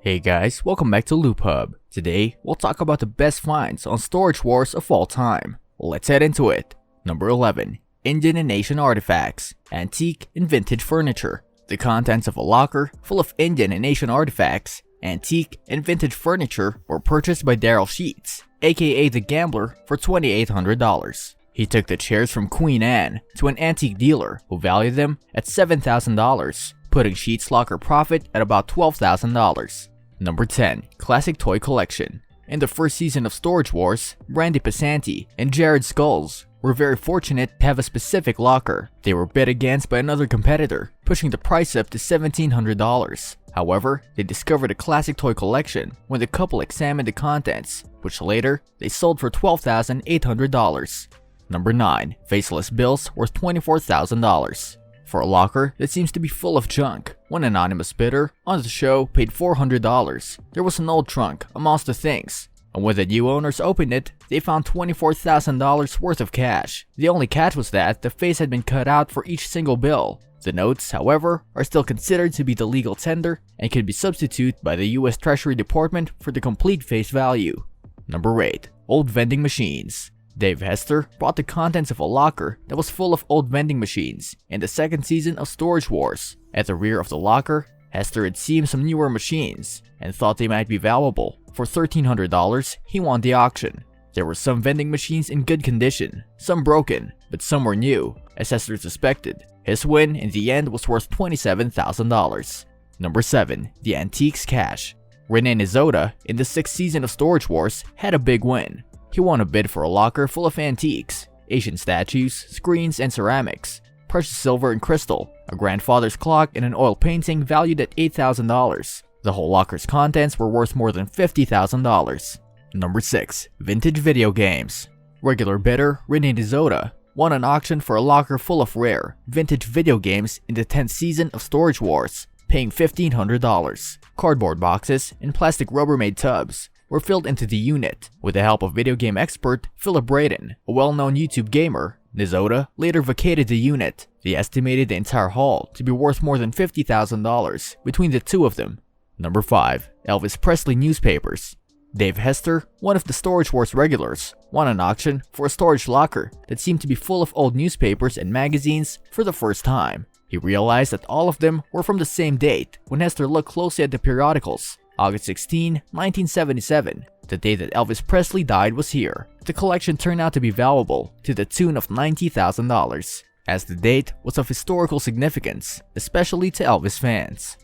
Hey guys, welcome back to LoopHub. Today, we'll talk about the best finds on Storage Wars of all time. Let's head into it. Number 11. Indian and Asian Artifacts, Antique and Vintage Furniture. The contents of a locker full of Indian and Asian artifacts, antique and vintage furniture were purchased by Daryl Sheets, aka The Gambler, for $2,800. He took the chairs from Queen Anne to an antique dealer who valued them at $7,000, putting Sheets' locker profit at about $12,000. Number 10. Classic Toy Collection. In the first season of Storage Wars, Randy Pasanti and Jared Skulls were very fortunate to have a specific locker. They were bid against by another competitor, pushing the price up to $1,700. However, they discovered a classic toy collection when the couple examined the contents, which later they sold for $12,800. Number 9. Faceless Bills worth $24,000. For a locker that seems to be full of junk, one anonymous bidder on the show paid $400. There was an old trunk amongst the things, and when the new owners opened it, they found $24,000 worth of cash. The only catch was that the face had been cut out for each single bill. The notes, however, are still considered to be the legal tender and can be substituted by the US Treasury Department for the complete face value. Number 8. Old Vending Machines. Dave Hester brought the contents of a locker that was full of old vending machines in the second season of Storage Wars. At the rear of the locker, Hester had seen some newer machines and thought they might be valuable. For $1,300, he won the auction. There were some vending machines in good condition, some broken, but some were new, as Hester suspected. His win in the end was worth $27,000. Number 7. The Antiques Cache. Rene Nizoda, in the 6th season of Storage Wars, had a big win. He won a bid for a locker full of antiques, Asian statues, screens, and ceramics, precious silver and crystal, a grandfather's clock, and an oil painting valued at $8,000. The whole locker's contents were worth more than $50,000. Number 6. Vintage Video Games. Regular bidder Rene Nizoda won an auction for a locker full of rare, vintage video games in the 10th season of Storage Wars, paying $1,500. Cardboard boxes and plastic Rubbermaid tubs were filled into the unit. With the help of video game expert Philip Braden, a well-known YouTube gamer, Nizoda later vacated the unit. They estimated the entire haul to be worth more than $50,000 between the two of them. Number 5. Elvis Presley Newspapers. Dave Hester, one of the Storage Wars regulars, won an auction for a storage locker that seemed to be full of old newspapers and magazines for the first time. He realized that all of them were from the same date when Hester looked closely at the periodicals. August 16, 1977, the day that Elvis Presley died, was here. The collection turned out to be valuable to the tune of $90,000, as the date was of historical significance, especially to Elvis fans.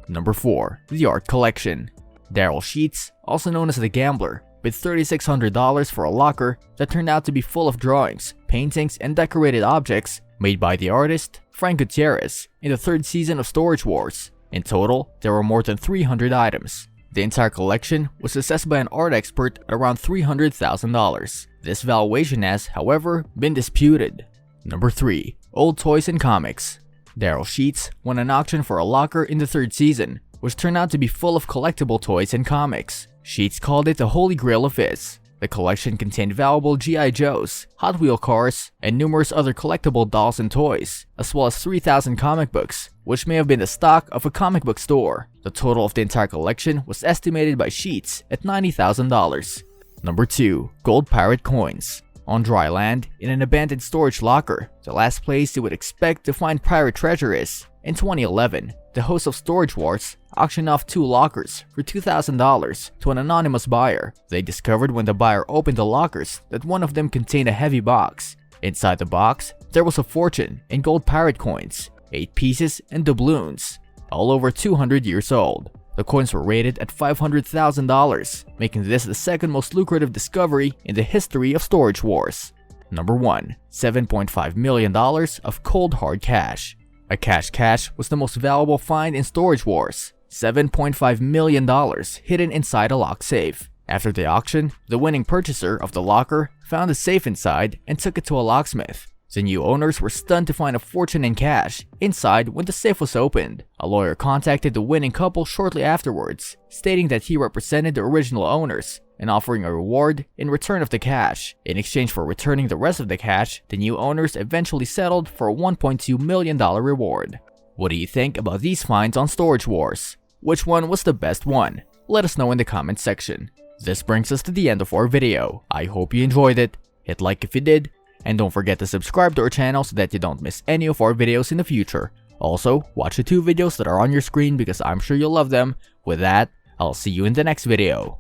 Number 4. The Art Collection. Daryl Sheets, also known as The Gambler, bid $3,600 for a locker that turned out to be full of drawings, paintings, and decorated objects made by the artist Frank Gutierrez in the 3rd season of Storage Wars. In total, there were more than 300 items. The entire collection was assessed by an art expert at around $300,000. This valuation has, however, been disputed. Number 3. Old Toys and Comics. Daryl Sheets won an auction for a locker in the 3rd season, which turned out to be full of collectible toys and comics. Sheets called it the holy grail of his. The collection contained valuable G.I. Joes, Hot Wheel cars, and numerous other collectible dolls and toys, as well as 3,000 comic books, which may have been the stock of a comic book store. The total of the entire collection was estimated by Sheets at $90,000. Number 2. Gold Pirate Coins. On dry land, in an abandoned storage locker, the last place you would expect to find pirate treasure is. In 2011, the host of Storage Wars auctioned off 2 lockers for $2,000 to an anonymous buyer. They discovered when the buyer opened the lockers that one of them contained a heavy box. Inside the box, there was a fortune in gold pirate coins, 8 pieces and doubloons, all over 200 years old. The coins were rated at $500,000, making this the 2nd most lucrative discovery in the history of Storage Wars. Number 1. $7.5 million of cold hard cash. A cache was the most valuable find in Storage Wars. $7.5 million hidden inside a locked safe. After the auction, the winning purchaser of the locker found the safe inside and took it to a locksmith. The new owners were stunned to find a fortune in cash inside when the safe was opened. A lawyer contacted the winning couple shortly afterwards, stating that he represented the original owners and offering a reward in return of the cash. In exchange for returning the rest of the cash, the new owners eventually settled for a $1.2 million reward. What do you think about these finds on Storage Wars? Which one was the best one? Let us know in the comment section. This brings us to the end of our video. I hope you enjoyed it. Hit like if you did, and don't forget to subscribe to our channel so that you don't miss any of our videos in the future. Also, watch the 2 videos that are on your screen because I'm sure you'll love them. With that, I'll see you in the next video.